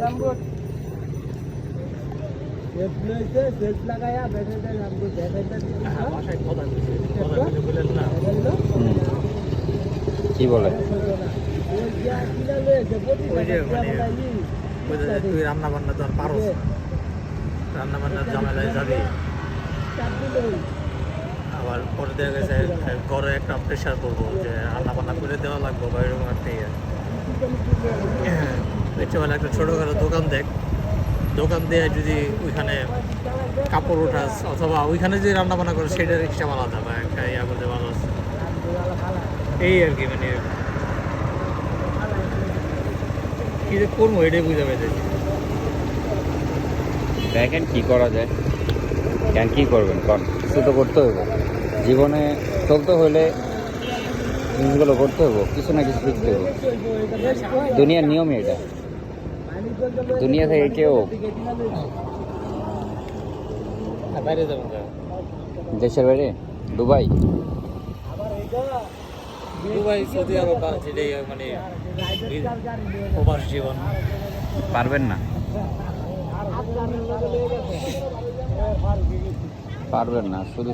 কি বলে তুই রান্না বান্না তো আর পারো, রান্না বান্নার ঝামেলায় যাবি, আবার পরে দেখা গেছে ঘরে একটা প্রেশার করবো যে রান্না বান্না করে দেওয়া লাগবো বা এরকম একটা ইয়ে। বেলা একটা ছোটোখাটো দোকান দিয়ে যদি ওইখানে কাপড় উঠাস অথবা ওইখানে যে রান্না বান্না করে সেটার এক্সট্রা আলাদা বা একটা ইয়া করতে ভালো আছে এই আর কি। মানে কি যে করবো এটাই বুঝে পেয়েছি। দেখেন কি করা যায়, কেন কি করবেন কন, কিছু তো করতে হবে জীবনে, চলতে হলে জিনিসগুলো করতে হবে, কিছু না কিছু শিখতে হবে। দুনিয়ার নিয়মই এটা, দুনিয়া থেকে কেউ বাইরে যাবো দেশের বাইরে দুবাই সৌদি আরব যেটাই মানে প্রবাস জীবন পারবেন না, পারবেন না শুধু